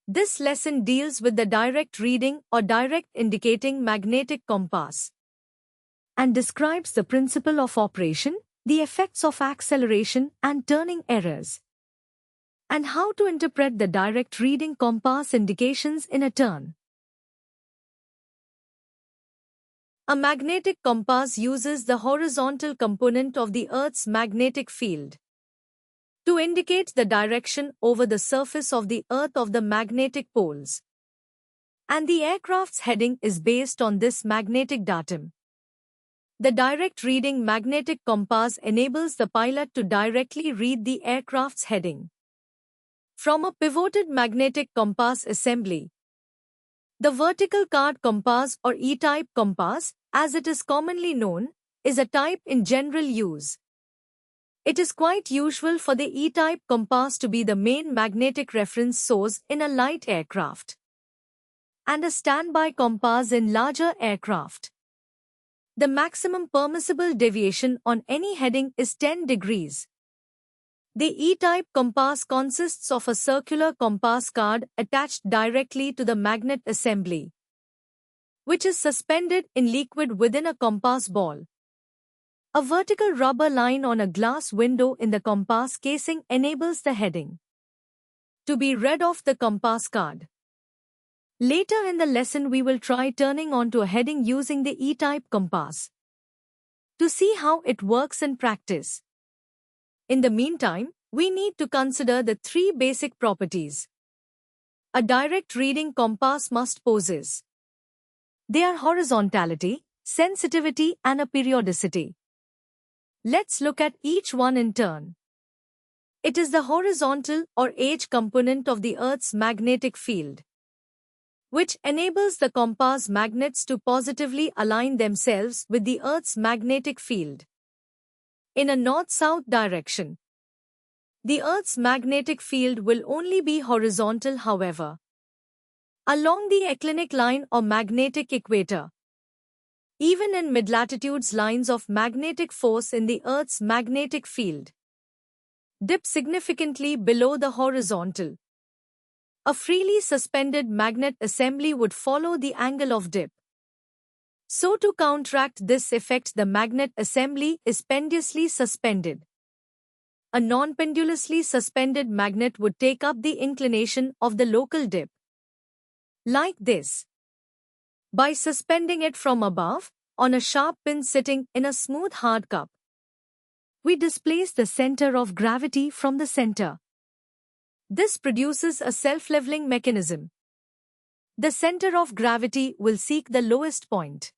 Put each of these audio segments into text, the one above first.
This lesson deals with the direct reading or direct indicating magnetic compass and describes the principle of operation, the effects of acceleration and turning errors, and how to interpret the direct reading compass indications in a turn. A magnetic compass uses the horizontal component of the Earth's magnetic field to indicate the direction over the surface of the Earth of the magnetic poles. And the aircraft's heading is based on this magnetic datum. The direct reading magnetic compass enables the pilot to directly read the aircraft's heading from a pivoted magnetic compass assembly. The vertical card compass or E-type compass, as it is commonly known, is a type in general use. It is quite usual for the E-type compass to be the main magnetic reference source in a light aircraft and a standby compass in larger aircraft. The maximum permissible deviation on any heading is 10 degrees. The E-type compass consists of a circular compass card attached directly to the magnet assembly, which is suspended in liquid within a compass ball. A vertical rubber line on a glass window in the compass casing enables the heading to be read off the compass card. Later in the lesson we will try turning onto a heading using the E-type compass to see how it works in practice. In the meantime, we need to consider the three basic properties a direct reading compass must possess. They are horizontality, sensitivity, and a periodicity. Let's look at each one in turn. It is the horizontal or edge component of the Earth's magnetic field, which enables the compass magnets to positively align themselves with the Earth's magnetic field in a north-south direction. The Earth's magnetic field will only be horizontal, however, along the eclinic line or magnetic equator. Even in mid-latitudes, lines of magnetic force in the Earth's magnetic field dip significantly below the horizontal. A freely suspended magnet assembly would follow the angle of dip. So to counteract this effect, the magnet assembly is pendulously suspended. A non-pendulously suspended magnet would take up the inclination of the local dip, like this. By suspending it from above, on a sharp pin sitting in a smooth hard cup, we displace the center of gravity from the center. This produces a self-leveling mechanism. The center of gravity will seek the lowest point.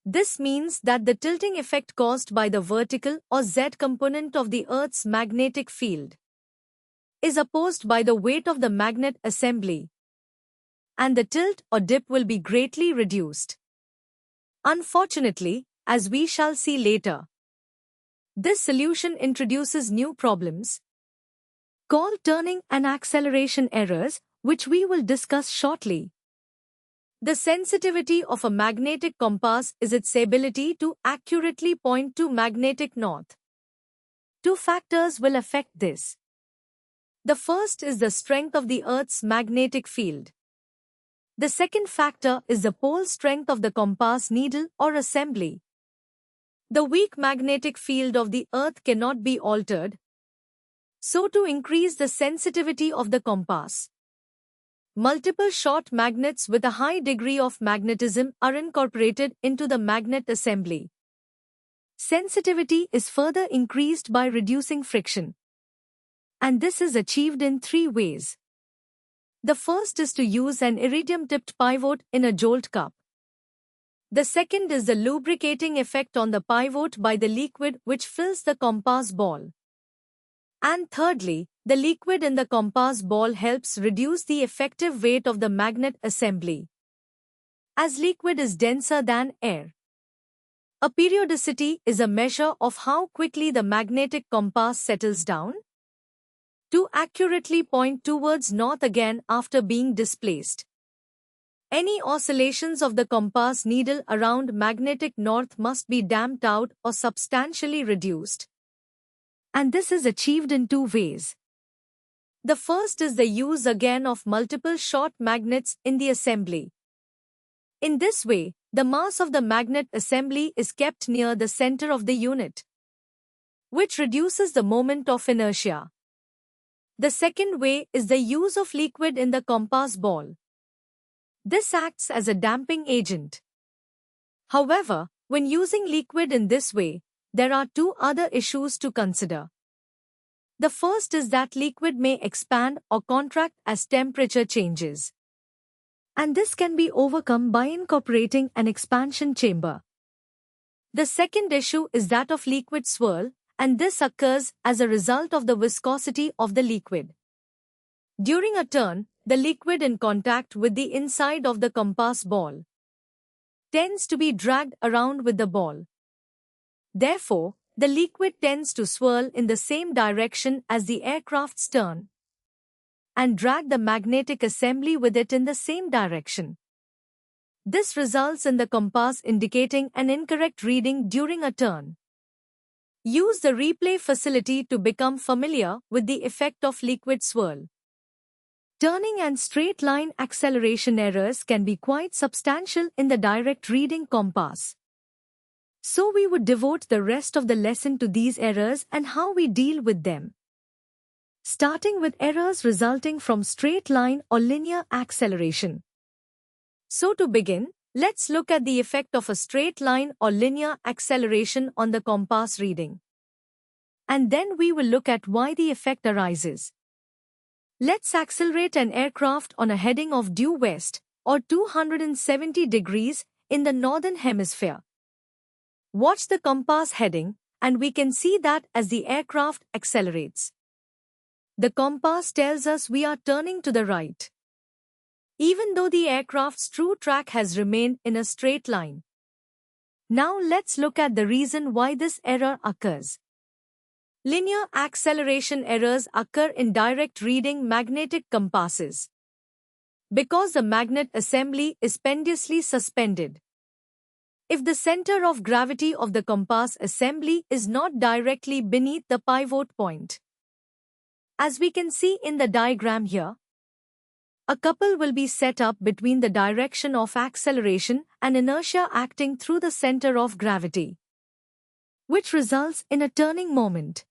This means that the tilting effect caused by the vertical or Z component of the Earth's magnetic field is opposed by the weight of the magnet assembly, and the tilt or dip will be greatly reduced. Unfortunately, as we shall see later, this solution introduces new problems called turning and acceleration errors, which we will discuss shortly. The sensitivity of a magnetic compass is its ability to accurately point to magnetic north. Two factors will affect this. The first is the strength of the Earth's magnetic field. The second factor is the pole strength of the compass needle or assembly. The weak magnetic field of the Earth cannot be altered, so to increase the sensitivity of the compass, multiple short magnets with a high degree of magnetism are incorporated into the magnet assembly. Sensitivity is further increased by reducing friction, and this is achieved in three ways. The first is to use an iridium-tipped pivot in a jolt cup. The second is the lubricating effect on the pivot by the liquid which fills the compass ball. And thirdly, the liquid in the compass ball helps reduce the effective weight of the magnet assembly, as liquid is denser than air. A periodicity is a measure of how quickly the magnetic compass settles down to accurately point towards north again after being displaced. Any oscillations of the compass needle around magnetic north must be damped out or substantially reduced, and this is achieved in two ways. The first is the use again of multiple short magnets in the assembly. In this way, the mass of the magnet assembly is kept near the center of the unit, which reduces the moment of inertia. The second way is the use of liquid in the compass ball. This acts as a damping agent. However, when using liquid in this way, there are two other issues to consider. The first is that liquid may expand or contract as temperature changes, and this can be overcome by incorporating an expansion chamber. The second issue is that of liquid swirl, and this occurs as a result of the viscosity of the liquid. During a turn, the liquid in contact with the inside of the compass ball tends to be dragged around with the ball. Therefore, the liquid tends to swirl in the same direction as the aircraft's turn and drag the magnetic assembly with it in the same direction. This results in the compass indicating an incorrect reading during a turn. Use the replay facility to become familiar with the effect of liquid swirl. Turning and straight line acceleration errors can be quite substantial in the direct reading compass. So we would devote the rest of the lesson to these errors and how we deal with them. Starting with errors resulting from straight line or linear acceleration. So to begin, let's look at the effect of a straight line or linear acceleration on the compass reading. And then we will look at why the effect arises. Let's accelerate an aircraft on a heading of due west, or 270 degrees, in the northern hemisphere. Watch the compass heading, and we can see that as the aircraft accelerates, the compass tells us we are turning to the right, even though the aircraft's true track has remained in a straight line. Now let's look at the reason why this error occurs. Linear acceleration errors occur in direct reading magnetic compasses because the magnet assembly is pendulously suspended. If the center of gravity of the compass assembly is not directly beneath the pivot point, as we can see in the diagram here, a couple will be set up between the direction of acceleration and inertia acting through the center of gravity, which results in a turning moment.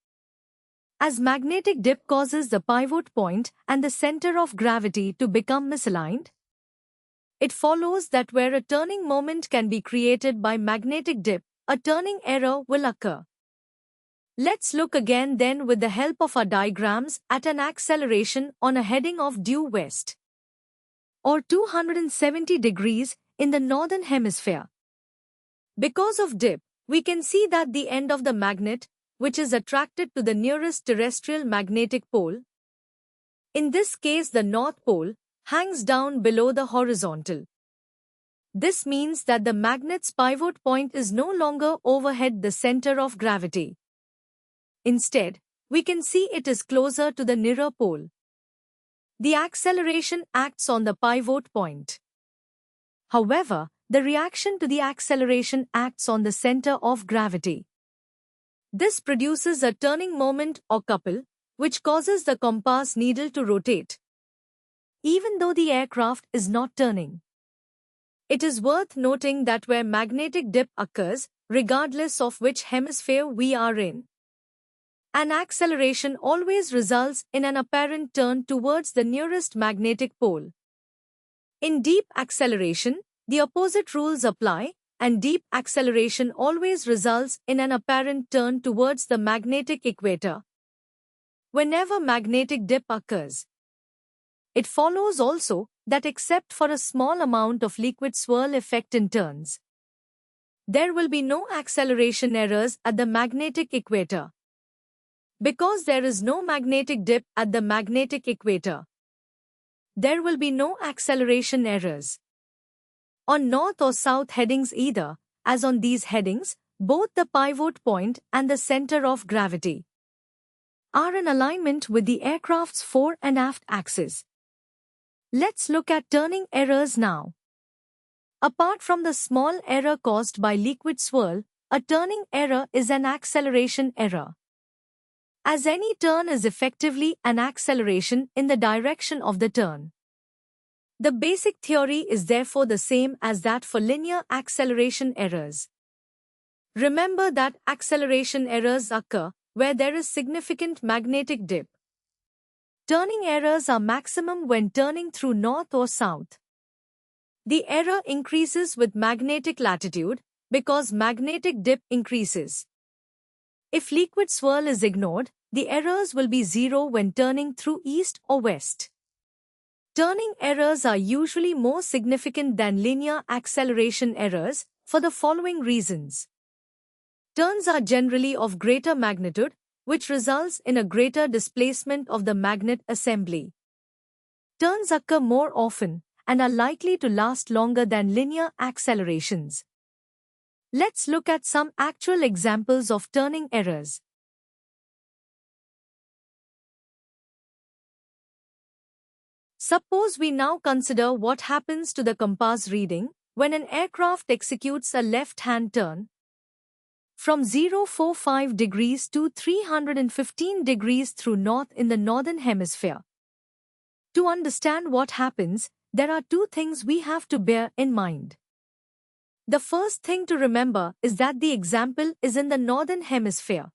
As magnetic dip causes the pivot point and the center of gravity to become misaligned, it follows that where a turning moment can be created by magnetic dip, a turning error will occur. Let's look again then with the help of our diagrams at an acceleration on a heading of due west, or 270 degrees, in the northern hemisphere. Because of dip, we can see that the end of the magnet, which is attracted to the nearest terrestrial magnetic pole, in this case the North Pole, hangs down below the horizontal. This means that the magnet's pivot point is no longer overhead the center of gravity. Instead, we can see it is closer to the nearer pole. The acceleration acts on the pivot point. However, the reaction to the acceleration acts on the center of gravity. This produces a turning moment or couple, which causes the compass needle to rotate, even though the aircraft is not turning. It is worth noting that where magnetic dip occurs, regardless of which hemisphere we are in, an acceleration always results in an apparent turn towards the nearest magnetic pole. In deep acceleration, the opposite rules apply, and deep acceleration always results in an apparent turn towards the magnetic equator. Whenever magnetic dip occurs, it follows also that except for a small amount of liquid swirl effect in turns, there will be no acceleration errors at the magnetic equator. Because there is no magnetic dip at the magnetic equator, there will be no acceleration errors on north or south headings either, as on these headings, both the pivot point and the center of gravity are in alignment with the aircraft's fore and aft axis. Let's look at turning errors now. Apart from the small error caused by liquid swirl, a turning error is an acceleration error. as any turn is effectively an acceleration in the direction of the turn. The basic theory is therefore the same as that for linear acceleration errors. Remember that acceleration errors occur where there is significant magnetic dip. Turning errors are maximum when turning through north or south. The error increases with magnetic latitude because magnetic dip increases. If liquid swirl is ignored, the errors will be zero when turning through east or west. Turning errors are usually more significant than linear acceleration errors for the following reasons. Turns are generally of greater magnitude, which results in a greater displacement of the magnet assembly. Turns occur more often and are likely to last longer than linear accelerations. Let's look at some actual examples of turning errors. Suppose we now consider what happens to the compass reading when an aircraft executes a left-hand turn from 045 degrees to 315 degrees through north in the northern hemisphere. To understand what happens, there are two things we have to bear in mind. The first thing to remember is that the example is in the northern hemisphere.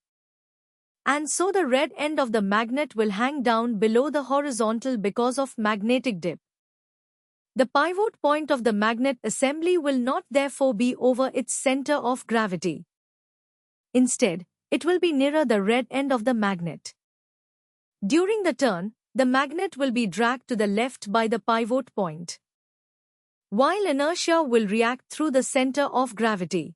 And so the red end of the magnet will hang down below the horizontal because of magnetic dip. The pivot point of the magnet assembly will not therefore be over its center of gravity. Instead, it will be nearer the red end of the magnet. During the turn, the magnet will be dragged to the left by the pivot point, while inertia will react through the center of gravity.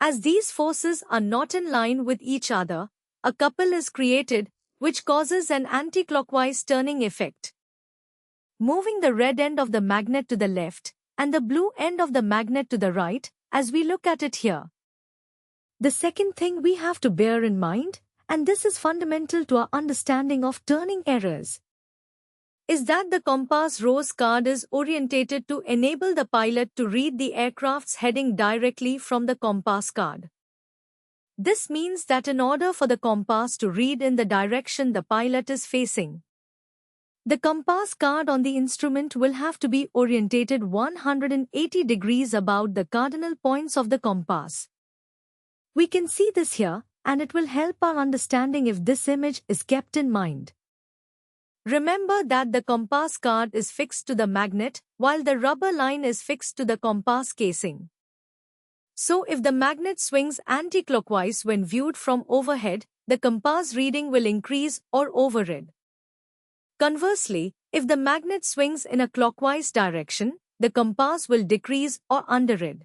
As these forces are not in line with each other, a couple is created, which causes an anticlockwise turning effect, moving the red end of the magnet to the left and the blue end of the magnet to the right, as we look at it here. The second thing we have to bear in mind, and this is fundamental to our understanding of turning errors, is that the compass rose card is orientated to enable the pilot to read the aircraft's heading directly from the compass card. This means that in order for the compass to read in the direction the pilot is facing, the compass card on the instrument will have to be orientated 180 degrees about the cardinal points of the compass. We can see this here, and it will help our understanding if this image is kept in mind. Remember that the compass card is fixed to the magnet, while the rubber line is fixed to the compass casing. So if the magnet swings anti-clockwise when viewed from overhead, the compass reading will increase or override. Conversely, if the magnet swings in a clockwise direction, the compass will decrease or underride.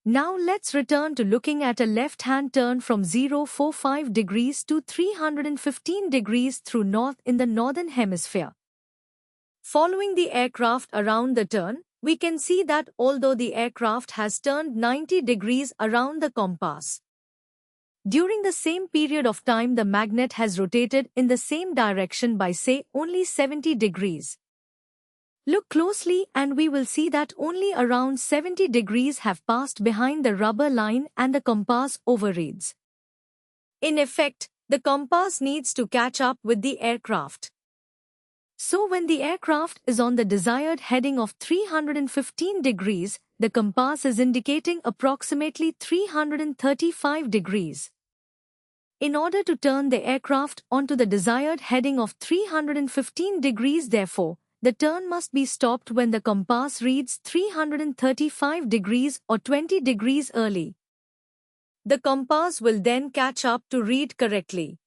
Now let's return to looking at a left-hand turn from 045 degrees to 315 degrees through north in the northern hemisphere. Following the aircraft around the turn, we can see that although the aircraft has turned 90 degrees around the compass, during the same period of time the magnet has rotated in the same direction by say only 70 degrees. Look closely and we will see that only around 70 degrees have passed behind the rubber line and the compass overrides. In effect, the compass needs to catch up with the aircraft. So when the aircraft is on the desired heading of 315 degrees, the compass is indicating approximately 335 degrees. In order to turn the aircraft onto the desired heading of 315 degrees therefore, the turn must be stopped when the compass reads 335 degrees or 20 degrees early. The compass will then catch up to read correctly.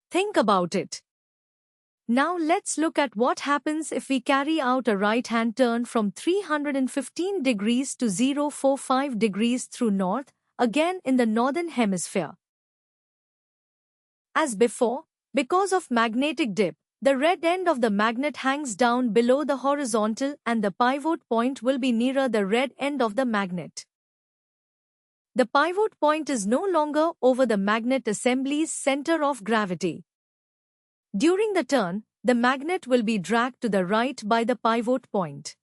Think about it. Now let's look at what happens if we carry out a right-hand turn from 315 degrees to 045 degrees through north, again in the northern hemisphere. As before, because of magnetic dip, the red end of the magnet hangs down below the horizontal and the pivot point will be nearer the red end of the magnet. The pivot point is no longer over the magnet assembly's center of gravity. During the turn, the magnet will be dragged to the right by the pivot point.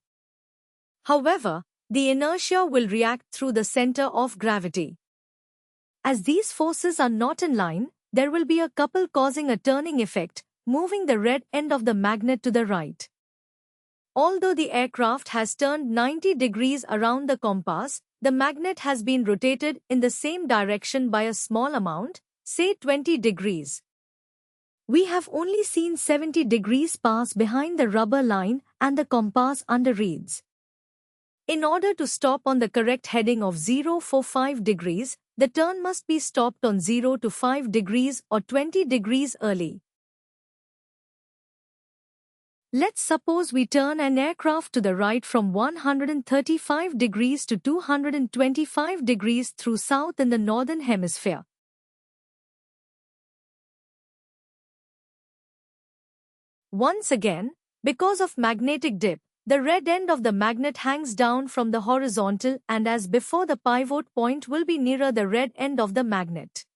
However, the inertia will react through the center of gravity. As these forces are not in line, there will be a couple causing a turning effect, moving the red end of the magnet to the right. Although the aircraft has turned 90 degrees around the compass, the magnet has been rotated in the same direction by a small amount, say 20 degrees. We have only seen 70 degrees pass behind the rubber line and the compass under reads. In order to stop on the correct heading of 0 for 5 degrees, the turn must be stopped on 0 to 5 degrees or 20 degrees early. Let's suppose we turn an aircraft to the right from 135 degrees to 225 degrees through south in the northern hemisphere. Once again, because of magnetic dip, the red end of the magnet hangs down from the horizontal, and as before, the pivot point will be nearer the red end of the magnet.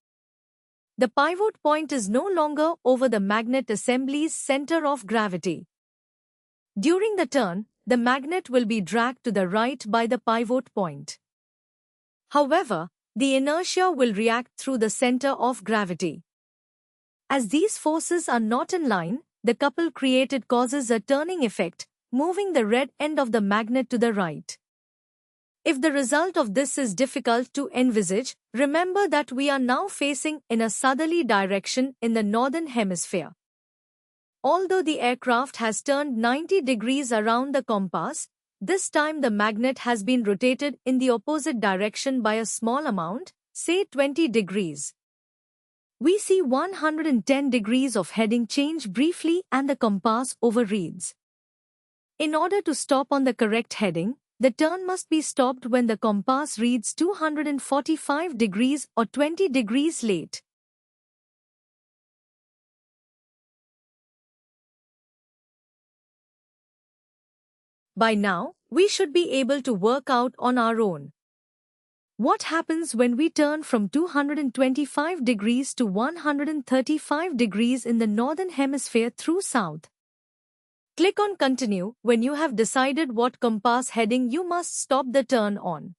The pivot point is no longer over the magnet assembly's center of gravity. During the turn, the magnet will be dragged to the right by the pivot point. However, the inertia will react through the center of gravity. As these forces are not in line, the couple created causes a turning effect, moving the red end of the magnet to the right. If the result of this is difficult to envisage, remember that we are now facing in a southerly direction in the northern hemisphere. Although the aircraft has turned 90 degrees around the compass, this time the magnet has been rotated in the opposite direction by a small amount, say 20 degrees. We see 110 degrees of heading change briefly and the compass overreads. In order to stop on the correct heading, the turn must be stopped when the compass reads 245 degrees or 20 degrees late. By now, we should be able to work out on our own. What happens when we turn from 225 degrees to 135 degrees in the northern hemisphere through south? Click on Continue when you have decided what compass heading you must stop the turn on.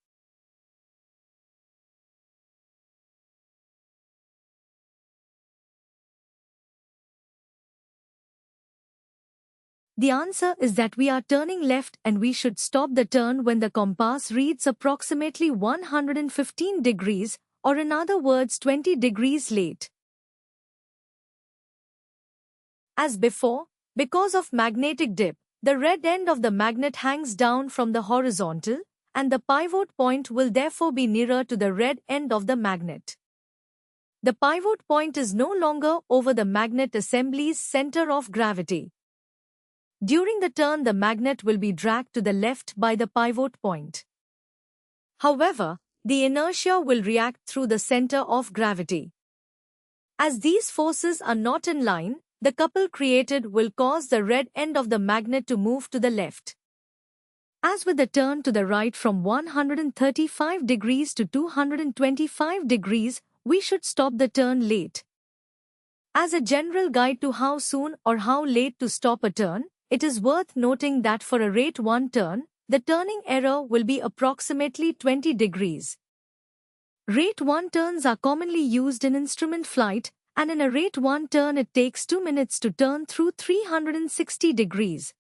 The answer is that we are turning left and we should stop the turn when the compass reads approximately 115 degrees, or in other words 20 degrees late. As before, because of magnetic dip, the red end of the magnet hangs down from the horizontal, and the pivot point will therefore be nearer to the red end of the magnet. The pivot point is no longer over the magnet assembly's center of gravity. During the turn, the magnet will be dragged to the left by the pivot point. However, the inertia will react through the center of gravity. As these forces are not in line, the couple created will cause the red end of the magnet to move to the left. As with the turn to the right from 135 degrees to 225 degrees, we should stop the turn late. As a general guide to how soon or how late to stop a turn, it is worth noting that for a rate 1 turn, the turning error will be approximately 20 degrees. Rate 1 turns are commonly used in instrument flight, and in a rate 1 turn it takes 2 minutes to turn through 360 degrees.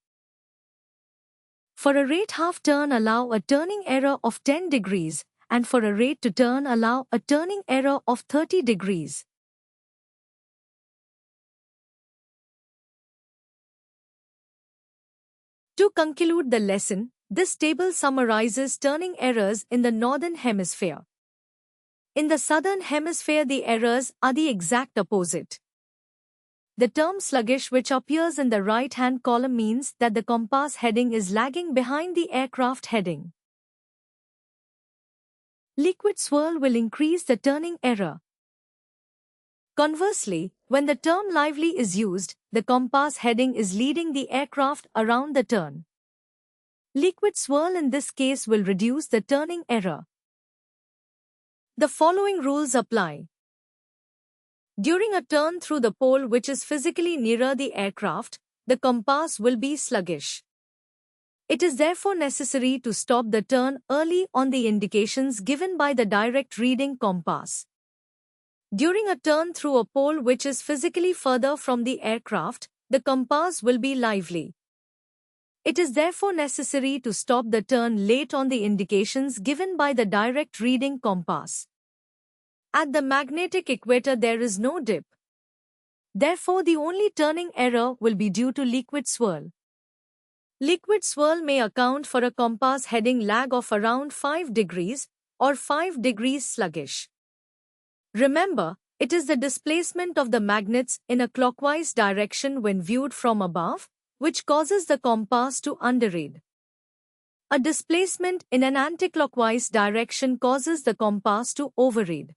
For a rate half turn, allow a turning error of 10 degrees, and for a rate to turn, allow a turning error of 30 degrees. To conclude the lesson, this table summarizes turning errors in the northern hemisphere. In the southern hemisphere, the errors are the exact opposite. The term sluggish, which appears in the right-hand column, means that the compass heading is lagging behind the aircraft heading. Liquid swirl will increase the turning error. Conversely, when the term lively is used, the compass heading is leading the aircraft around the turn. Liquid swirl in this case will reduce the turning error. The following rules apply. During a turn through the pole which is physically nearer the aircraft, the compass will be sluggish. It is therefore necessary to stop the turn early on the indications given by the direct reading compass. During a turn through a pole which is physically further from the aircraft, the compass will be lively. It is therefore necessary to stop the turn late on the indications given by the direct reading compass. At the magnetic equator there is no dip. Therefore the only turning error will be due to liquid swirl. Liquid swirl may account for a compass heading lag of around 5 degrees or 5 degrees sluggish. Remember, it is the displacement of the magnets in a clockwise direction when viewed from above, which causes the compass to underread. A displacement in an anticlockwise direction causes the compass to overread.